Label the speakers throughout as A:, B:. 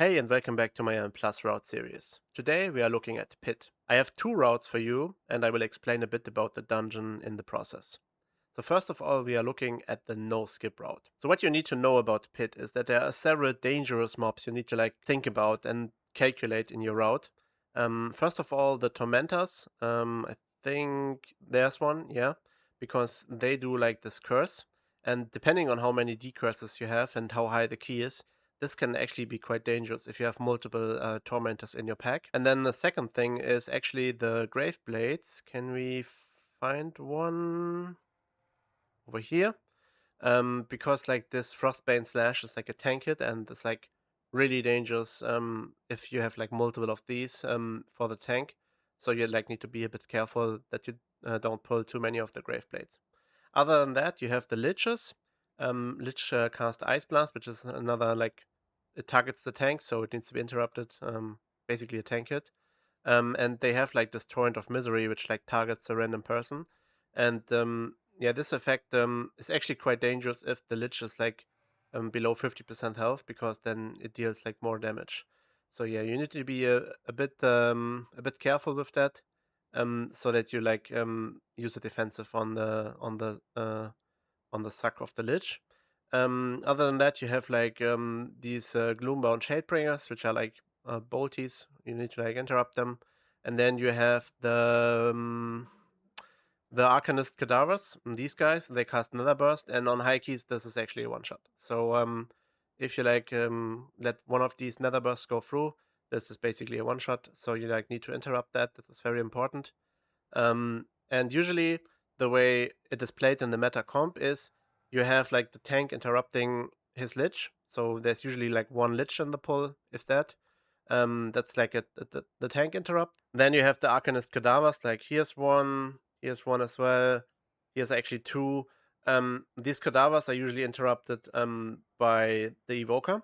A: Hey, and welcome back to my Plus route series. Today we are looking at Pit. I have two routes for you, and I will explain a bit about the dungeon in the process. So first of all, we are looking at the no skip route. So what you need to know about Pit is that there are several dangerous mobs you need to think about and calculate in your route. First of all, the tormentors. I think there's one, yeah, because they do like this curse, and depending on how many decurses you have and how high the key is, this can actually be quite dangerous if you have multiple tormentors in your pack. And then the second thing is actually the grave blades. Can we find one over here? Because like this Frostbane Slash is like a tank hit and it's like really dangerous if you have like multiple of these for the tank. So you like need to be a bit careful that you don't pull too many of the Grave Blades. Other than that, you have the Liches. Lich cast Ice Blast, which is another like it targets the tank, so it needs to be interrupted. Basically a tank hit. And they have like this torrent of misery, which like targets a random person. And yeah, this effect is actually quite dangerous if the lich is like below 50% health, because then it deals like more damage. So yeah, you need to be a bit careful with that, so that you like use a defensive on the sack of the lich. Other than that, you have like these gloombound shadebringers, which are like bolties. You need to like interrupt them, and then you have the Arcanist Cadavers. These guys, they cast Nether Burst, and on high keys, this is actually a one shot. So if you like let one of these Nether Bursts go through, this is basically a one shot. So you like need to interrupt that. That is very important. And usually the way it is played in the meta comp is you have like the tank interrupting his lich. So there's usually like one lich in the pull, if that. That's like the tank interrupt. Then you have the Arcanist Cadavers, like here's one as well. Here's actually two. These cadavers are usually interrupted by the evoker,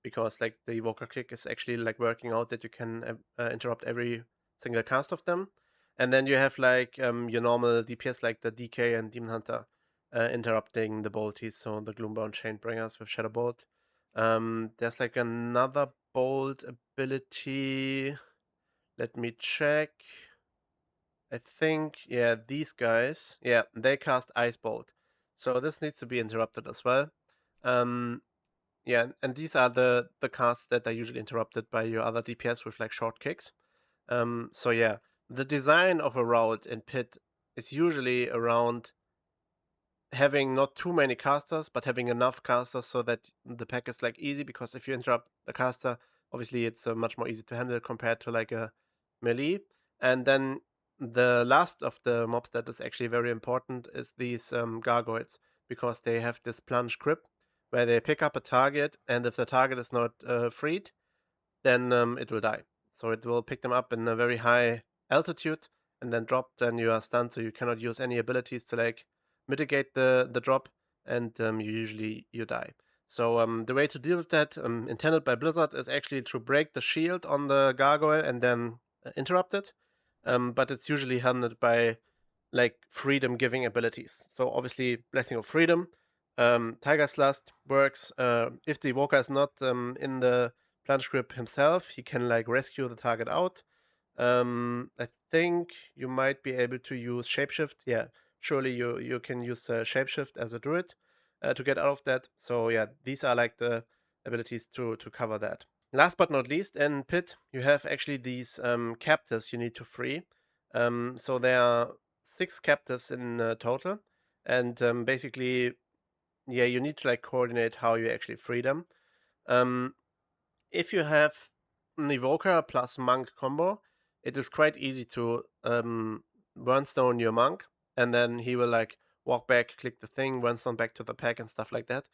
A: because like the evoker click is actually like working out that you can interrupt every single cast of them. And then you have like your normal DPS like the DK and Demon Hunter interrupting the bolties, so the Gloombound Chainbringers with Shadow Bolt. There's like another bolt ability. Let me check. I think, yeah, these guys, yeah, they cast Ice Bolt. So this needs to be interrupted as well. Um, yeah, and these are the casts that are usually interrupted by your other DPS with like short kicks. So yeah, the design of a route in Pit is usually around having not too many casters, but having enough casters so that the pack is like easy. Because if you interrupt a caster, obviously it's much more easy to handle compared to like a melee. And then the last of the mobs that is actually very important is these gargoyles, because they have this plunge grip where they pick up a target, and if the target is not freed, then it will die. So it will pick them up in a very high altitude and then drop. Then you are stunned, so you cannot use any abilities to like mitigate the drop, and you die. So the way to deal with that, intended by Blizzard, is actually to break the shield on the gargoyle and then interrupt it. But it's usually handled by like freedom giving abilities. So obviously, Blessing of Freedom, Tiger's Lust works. If the Evoker is not in the plunge grip himself, he can like rescue the target out. I think you might be able to use Shapeshift. Yeah, surely you can use Shapeshift as a druid to get out of that. So yeah, these are like the abilities to cover that. Last but not least, in Pit, you have actually these captives you need to free. So there are 6 captives in total, and basically, yeah, you need to like coordinate how you actually free them. Um, if you have an Evoker plus Monk combo, it is quite easy to Burnstone your Monk, and then he will like walk back, click the thing, Burnstone back to the pack, and stuff like that.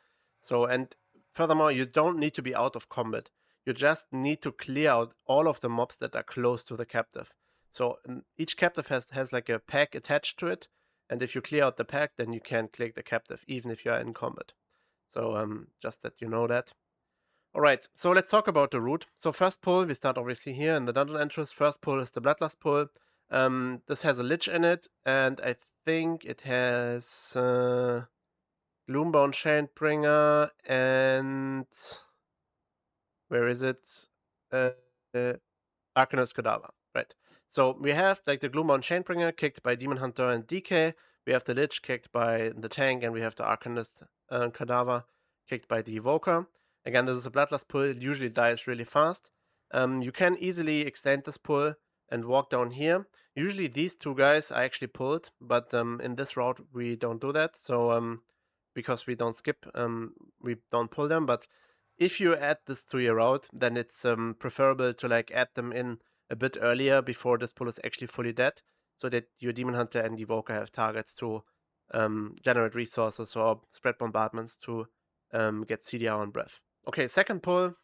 A: So, and furthermore, you don't need to be out of combat. You just need to clear out all of the mobs that are close to the captive. So each captive has like a pack attached to it, and if you clear out the pack, then you can click the captive, even if you are in combat. So just that you know that. All right, so let's talk about the route. So first pull, we start obviously here in the dungeon entrance. First pull is the Bloodlust pull. This has a Lich in it, and I think it has Gloombound Chainbringer and where is it? Uh, uh, Arcanist Cadaver, right. So we have like the Gloombound Chainbringer kicked by Demon Hunter and DK. We have the Lich kicked by the tank, and we have the Arcanist Cadaver kicked by the Evoker. Again, this is a Bloodlust pull. It usually dies really fast. You can easily extend this pull and walk down here. Usually these two guys are actually pulled, but in this route we don't do that. So because we don't skip, we don't pull them. But if you add this to your route, then it's preferable to like add them in a bit earlier before this pull is actually fully dead, so that your Demon Hunter and Evoker have targets to generate resources or spread bombardments to get CDR on breath. Okay, second pull,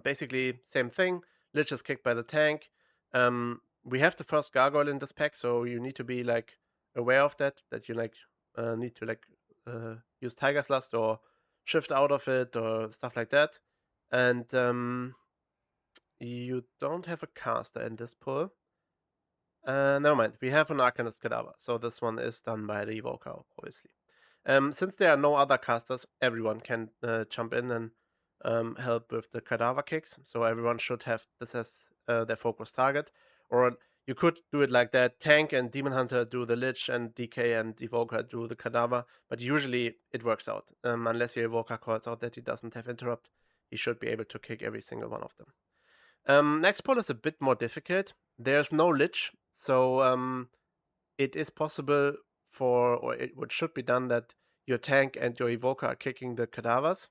A: basically same thing. Lich is kicked by the tank. We have the first gargoyle in this pack, so you need to be like aware of that you like need to like use Tiger's Lust or shift out of it or stuff like that. And you don't have a caster in this pull. Never mind. We have an Arcanist Cadaver, so this one is done by the Evoker, obviously. Since there are no other casters, everyone can jump in and help with the Cadaver kicks. So everyone should have this as their focus target. Or you could do it like that. Tank and Demon Hunter do the Lich, and DK and Evoker do the Cadaver. But usually it works out. Unless your Evoker calls out that he doesn't have interrupt, he should be able to kick every single one of them. Next pull is a bit more difficult. There's no Lich, so it is possible or it should be done that your tank and your Evoker are kicking the cadavers,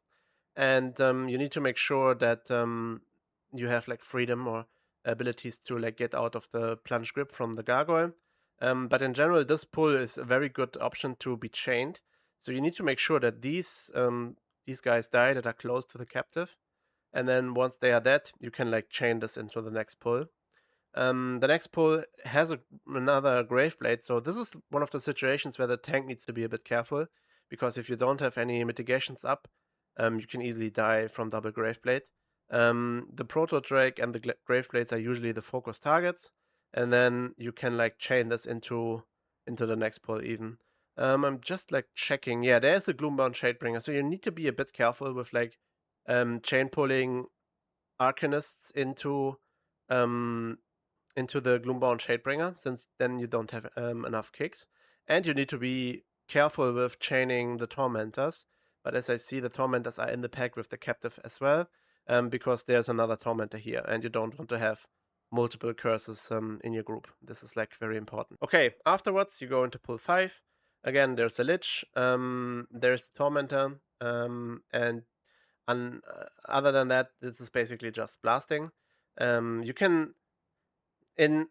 A: and you need to make sure that you have like freedom or abilities to like get out of the plunge grip from the gargoyle. But in general, this pull is a very good option to be chained. So you need to make sure that these guys die that are close to the captive, and then once they are dead, you can like chain this into the next pull. The next pull has another Graveblade, so this is one of the situations where the tank needs to be a bit careful, because if you don't have any mitigations up, you can easily die from double Graveblade. The Proto Drake and the Graveblades are usually the focus targets, and then you can like chain this into the next pull even. I'm just like checking. Yeah, there's a Gloombound Shadebringer, so you need to be a bit careful with like chain pulling Arcanists um, into the Gloombound Shadebringer, since then you don't have enough kicks. And you need to be careful with chaining the Tormentors. But as I see, the Tormentors are in the pack with the Captive as well, because there's another Tormentor here, and you don't want to have multiple curses in your group. This is like very important. Okay, afterwards you go into pull 5. Again, there's a Lich, there's a Tormentor, and other than that, this is basically just blasting. You can in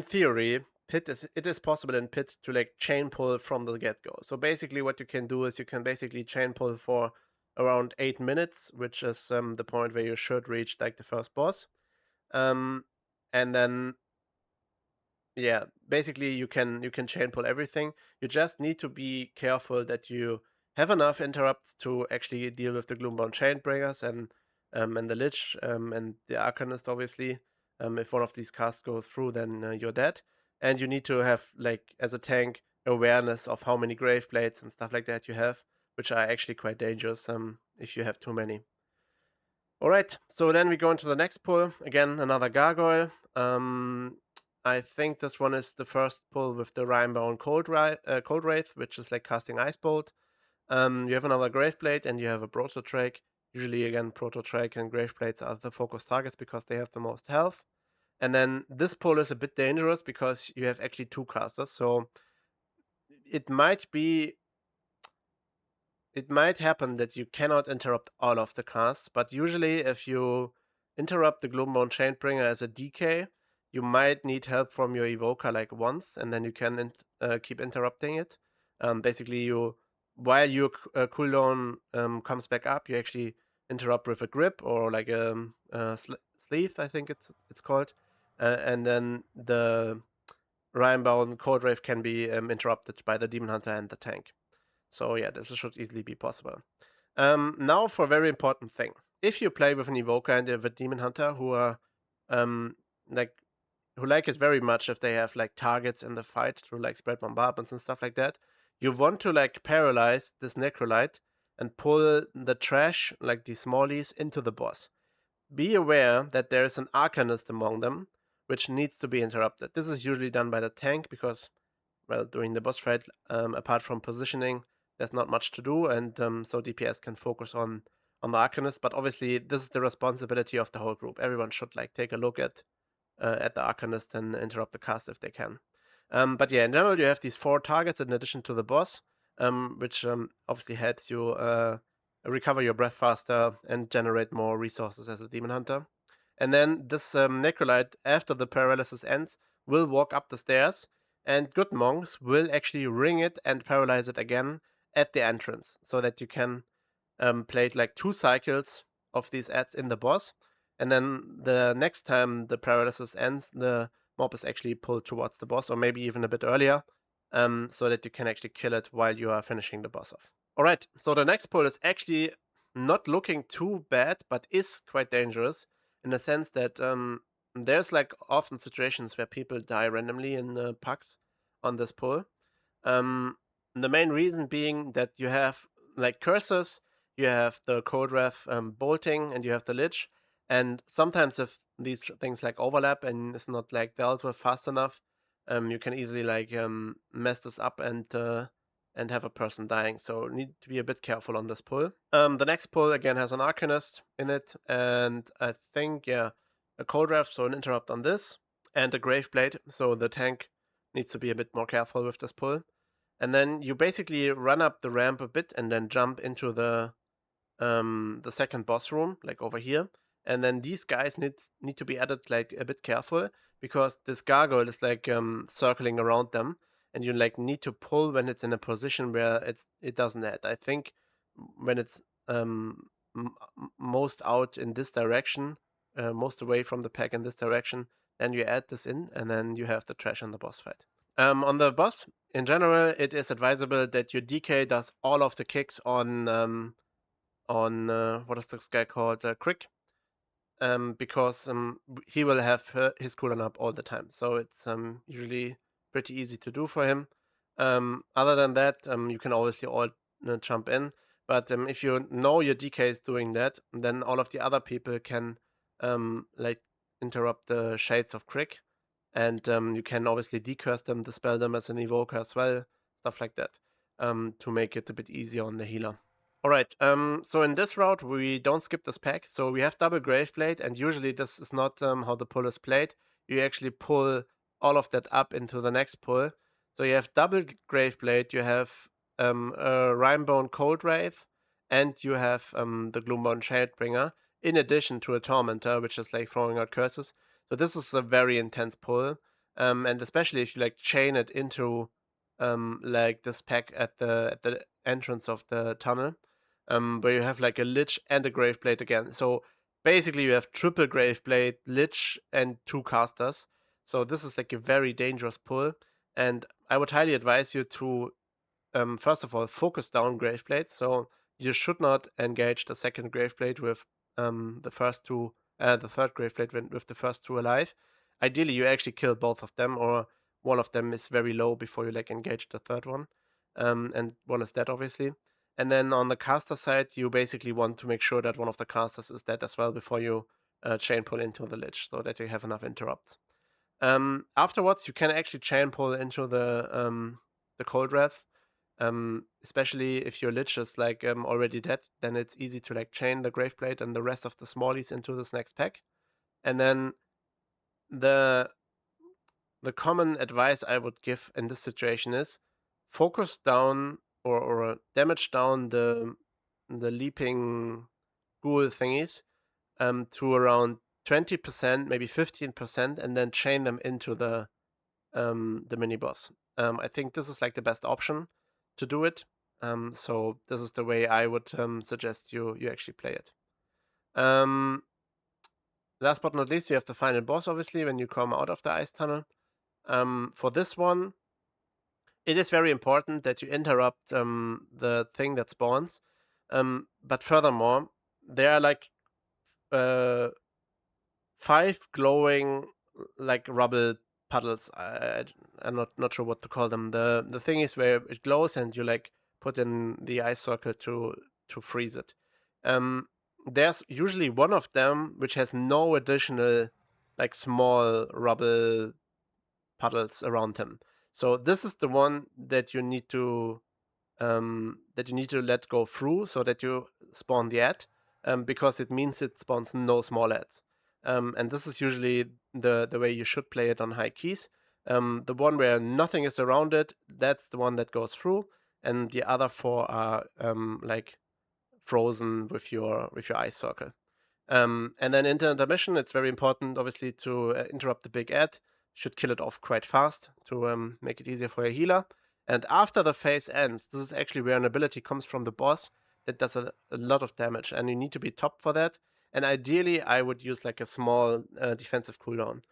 A: theory, it is possible in Pit to like chain pull from the get go. So basically, what you can do is you can basically chain pull for around 8 minutes, which is the point where you should reach like the first boss. Um, and then yeah, basically you can chain pull everything. You just need to be careful that you have enough interrupts to actually deal with the Gloombound Chainbringers and the Lich and the Arcanist, obviously. If one of these casts goes through, then you're dead. And you need to have, like, as a tank, awareness of how many Grave Blades and stuff like that you have, which are actually quite dangerous if you have too many. Alright, so then we go into the next pull. Again, another Gargoyle. I think this one is the first pull with the Rhyme-bound Cold Wraith, which is like casting Ice Bolt. You have another Graveblade and you have a Proto-Drake. Usually, again, Proto-Drake and Graveblades are the focus targets because they have the most health. And then this pull is a bit dangerous because you have actually two casters, so it might happen that you cannot interrupt all of the casts, but usually if you interrupt the Gloombound Chainbringer as a DK, you might need help from your Evoker like once, and then you can keep interrupting it. Basically, while your cooldown comes back up, you actually interrupt with a grip or like a sleeve, I think it's called, and then the Rhyme-bound Cold Wave can be interrupted by the Demon Hunter and the tank. So yeah, this should easily be possible. Now for a very important thing. If you play with an Evoker and a Demon Hunter who are um, like who like it very much if they have like targets in the fight to like spread bombardments and stuff like that, you want to like paralyze this Necrolite and pull the trash, like the smallies, into the boss. Be aware that there is an Arcanist among them, which needs to be interrupted. This is usually done by the tank because, well, during the boss fight, apart from positioning, there's not much to do, and so DPS can focus on the Arcanist. But obviously, this is the responsibility of the whole group. Everyone should like take a look at the Arcanist and interrupt the cast if they can. But yeah, in general, you have these 4 targets in addition to the boss, which obviously helps you recover your breath faster and generate more resources as a demon hunter. And then this Necrolite, after the paralysis ends, will walk up the stairs, and good monks will actually ring it and paralyze it again at the entrance, so that you can play it like 2 cycles of these ads in the boss, and then the next time the paralysis ends, the mob is actually pulled towards the boss, or maybe even a bit earlier, so that you can actually kill it while you are finishing the boss off. Alright, so the next pull is actually not looking too bad, but is quite dangerous in the sense that there's like often situations where people die randomly in pucks on this pull. Um, the main reason being that you have like curses, you have the Cold Wrath bolting, and you have the Lich. And sometimes if these things like overlap and it's not like dealt with fast enough, you can easily like mess this up and have a person dying. So need to be a bit careful on this pull. The next pull again has an Arcanist in it, and I think a Cold Wrath, so an interrupt on this, and a Graveblade, so the tank needs to be a bit more careful with this pull. And then you basically run up the ramp a bit and then jump into the second boss room, like over here. And then these guys need to be added like a bit careful because this gargoyle is like circling around them, and you like need to pull when it's in a position where it doesn't add. I think when it's most out in this direction, most away from the pack in this direction, then you add this in, and then you have the trash in the boss fight. On the boss, in general, it is advisable that your DK does all of the kicks on what is this guy called, Crick, because he will have his cooldown up all the time, so it's usually pretty easy to do for him. Other than that, you can obviously all jump in, but if you know your DK is doing that, then all of the other people can like interrupt the shades of Crick, and you can obviously decurse them, dispel them as an evoker as well, stuff like that, to make it a bit easier on the healer. Alright, so in this route we don't skip this pack, so we have double Graveblade, and usually this is not how the pull is played. You actually pull all of that up into the next pull. So you have double Graveblade, you have a Rhymebone Cold Wraith, and you have the Gloomborn Shadbringer, in addition to a Tormentor, which is like throwing out curses. So this is a very intense pull, and especially if you like chain it into like this pack at the entrance of the tunnel, where you have like a Lich and a Graveblade again. So basically, you have triple Graveblade, Lich, and 2 casters. So this is like a very dangerous pull, and I would highly advise you to first of all focus down Graveblades. So you should not engage the second Graveblade with the third Graveblade with the first 2 alive. Ideally, you actually kill both of them, or one of them is very low before you like engage the third one, and one is dead, obviously. And then on the caster side, you basically want to make sure that one of the casters is dead as well before you chain pull into the Lich, so that you have enough interrupts. Afterwards, you can actually chain pull into the Cold Wrath, especially if your Lich is like already dead. Then it's easy to like chain the Graveblade and the rest of the smallies into this next pack. And then the common advice I would give in this situation is focus down or damage down the leaping ghoul thingies to around 20%, maybe 15%, and then chain them into the mini boss. I think this is like the best option to do it. So this is the way I would suggest you actually play it. Last but not least, you have the final boss, obviously, when you come out of the ice tunnel. For this one, it is very important that you interrupt the thing that spawns. But furthermore, there are like uh, 5 glowing like rubble puddles. I'm not sure what to call them. The thing is where it glows and you like put in the ice circle to freeze it. There's usually one of them which has no additional like small rubble puddles around him. So this is the one that you need to let go through so that you spawn the ad, because it means it spawns no small ads. And this is usually the way you should play it on high keys. The one where nothing is around it, that's the one that goes through, and the other four are like frozen with your ice circle. And then into intermission, it's very important, obviously, to interrupt the big ad. Should kill it off quite fast to make it easier for your healer. And after the phase ends, this is actually where an ability comes from the boss that does a lot of damage, and you need to be top for that. And ideally, I would use like a small defensive cooldown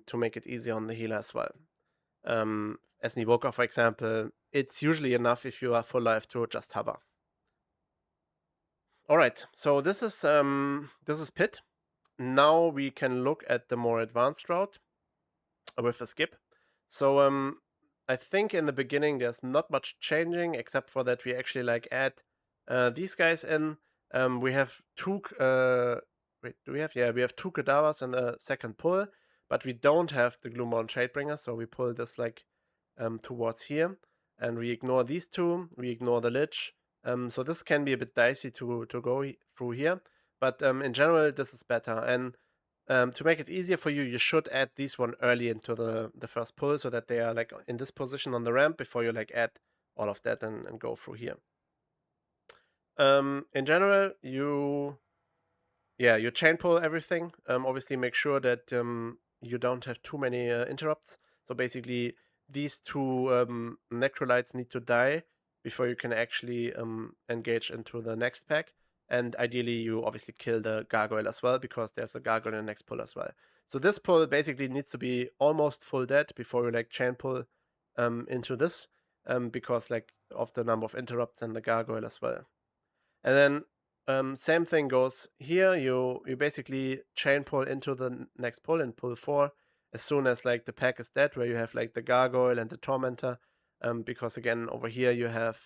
A: to make it easier on the healer as well. As an evoker, for example, it's usually enough if you are full life to just hover. All right, so this is Pit. Now we can look at the more advanced route with a skip. So I think in the beginning there's not much changing except for that we actually like add these guys in. We have two. Wait, do we have? Yeah, we have two cadavers and a second pull, but we don't have the Gloombound Shadebringer, so we pull this like towards here, and we ignore these two. We ignore the Lich. So this can be a bit dicey to go through here, but in general this is better. And to make it easier for you, you should add these one early into the first pull so that they are like in this position on the ramp before you like add all of that and go through here. In general, you chain pull everything. Obviously, make sure that you don't have too many interrupts. So basically, these two necrolytes need to die before you can actually engage into the next pack. And ideally, you obviously kill the gargoyle as well, because there's a gargoyle in the next pull as well. So this pull basically needs to be almost full dead before you like chain pull into this, because like of the number of interrupts and the gargoyle as well. And then same thing goes here. You basically chain pull into the next pull and pull 4 as soon as like the pack is dead, where you have like the gargoyle and the tormentor. Because again over here you have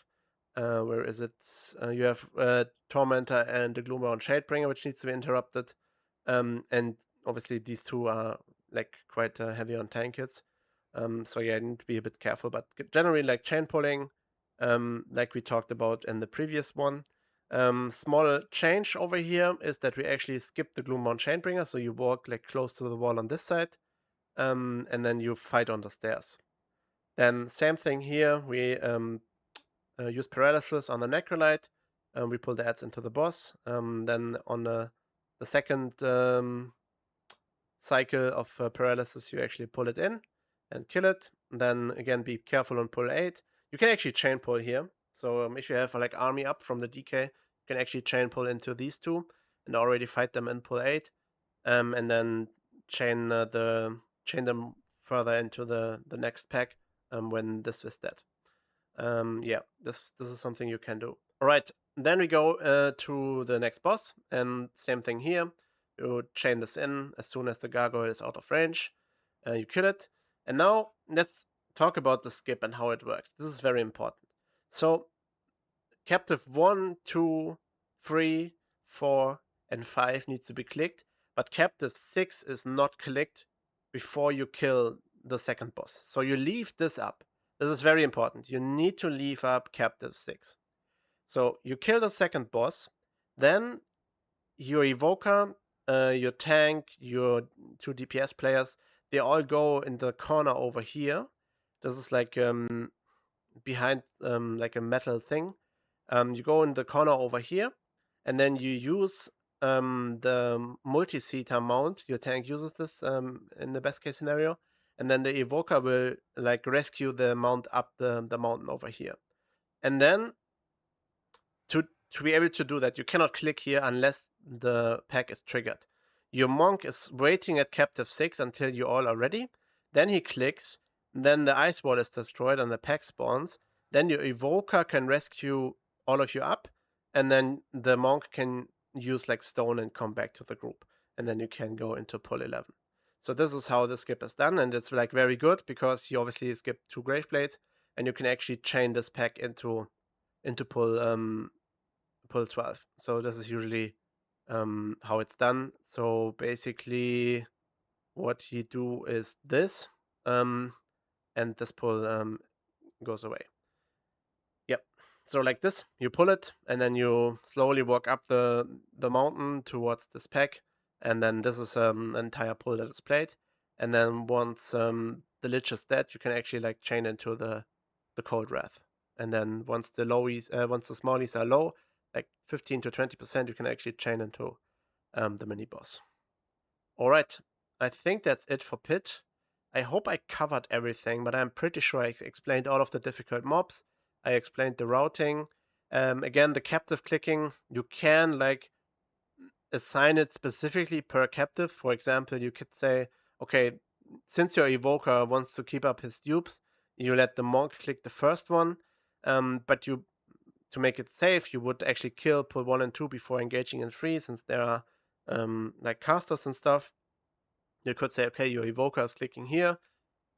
A: where is it? You have tormentor and the gloombound shadebringer, which needs to be interrupted. And obviously these two are like quite heavy on tank hits. So yeah, you need to be a bit careful. But generally, like chain pulling, like we talked about in the previous one. Small change over here is that we actually skip the Gloombound Chainbringer, so you walk like close to the wall on this side, and then you fight on the stairs. Then same thing here, we use Paralysis on the Necrolyte, we pull the ads into the boss. Then on the second cycle of Paralysis, you actually pull it in and kill it. And then again, be careful on pull 8. You can actually chain pull here. So if you have like army up from the DK, you can actually chain pull into these two and already fight them in pull 8, and then chain them further into the next pack when this is dead. Yeah, this is something you can do. All right, then we go to the next boss, and same thing here. You chain this in as soon as the gargoyle is out of range. You kill it, and now let's talk about the skip and how it works. This is very important. So, captive 1, 2, 3, 4, and 5 needs to be clicked, but captive 6 is not clicked before you kill the second boss. So you leave this up. This is very important. You need to leave up captive 6. So you kill the second boss, then your evoker, your tank, your 2 DPS players, they all go in the corner over here. This is like behind like a metal thing. You go in the corner over here, and then you use the multi-seater mount. Your tank uses this in the best case scenario, and then the evoker will like rescue the mount up the mountain over here. And then to be able to do that, you cannot click here unless the pack is triggered. Your monk is waiting at captive 6 until you all are ready. Then he clicks, then the ice wall is destroyed and the pack spawns. Then your evoker can rescue all of you up, and then the monk can use like stone and come back to the group. And then you can go into pull 11. So this is how the skip is done, and it's like very good because you obviously skip 2 Grave Blades, and you can actually chain this pack into pull pull 12. So this is usually how it's done. So basically, what you do is this, and this pull goes away. Yep. So like this, you pull it, and then you slowly walk up the mountain towards this pack, and then this is an entire pull that is played. And then once the lich is dead, you can actually like chain into the cold wrath. And then once the once the smallies are low, like 15 to 20%, you can actually chain into the mini boss. All right, I think that's it for Pit. I hope I covered everything, but I'm pretty sure I explained all of the difficult mobs. I explained the routing. Again, the captive clicking, you can like assign it specifically per captive. For example, you could say, okay, since your evoker wants to keep up his dupes, you let the monk click the first one, but you to make it safe, you would actually kill pull 1 and 2 before engaging in 3, since there are like casters and stuff. You could say, okay, your evoker is clicking here,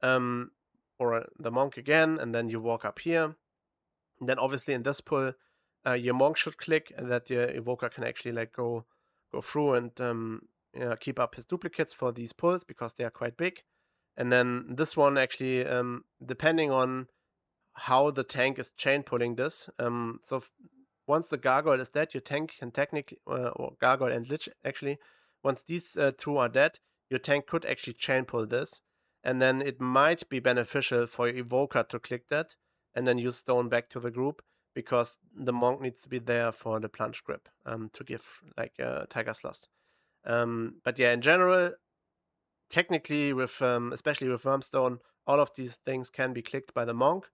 A: um, or the monk again, and then you walk up here. And then obviously in this pull, your monk should click, and that your evoker can actually like go through and keep up his duplicates for these pulls because they are quite big. And then this one actually, depending on how the tank is chain pulling this. Once the gargoyle is dead, your tank can technically, or gargoyle and lich actually, once these two are dead, your tank could actually chain pull this, and then it might be beneficial for your evoker to click that, and then use stone back to the group because the monk needs to be there for the plunge grip to give like Tiger's Lust. But yeah, in general, technically with especially with Wormstone, all of these things can be clicked by the monk.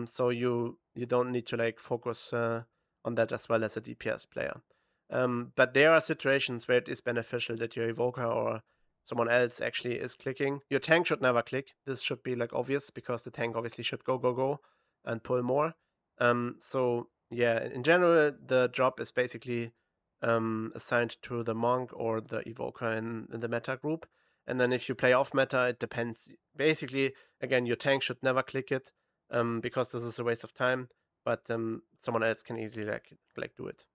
A: So you don't need to like focus on that as well as a DPS player. But there are situations where it is beneficial that your evoker or someone else actually is clicking. Your tank should never click. This should be like obvious because the tank obviously should go and pull more. So yeah, in general, the job is basically assigned to the monk or the evoker in the meta group. And then if you play off meta, it depends. Basically, again, your tank should never click it because this is a waste of time. But someone else can easily like do it.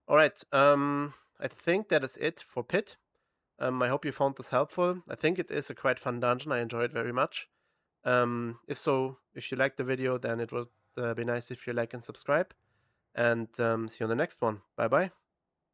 A: All right. I think that is it for Pit. I hope you found this helpful. I think it is a quite fun dungeon. I enjoy it very much. If so, if you liked the video, then it would be nice if you like and subscribe. And see you on the next one. Bye bye.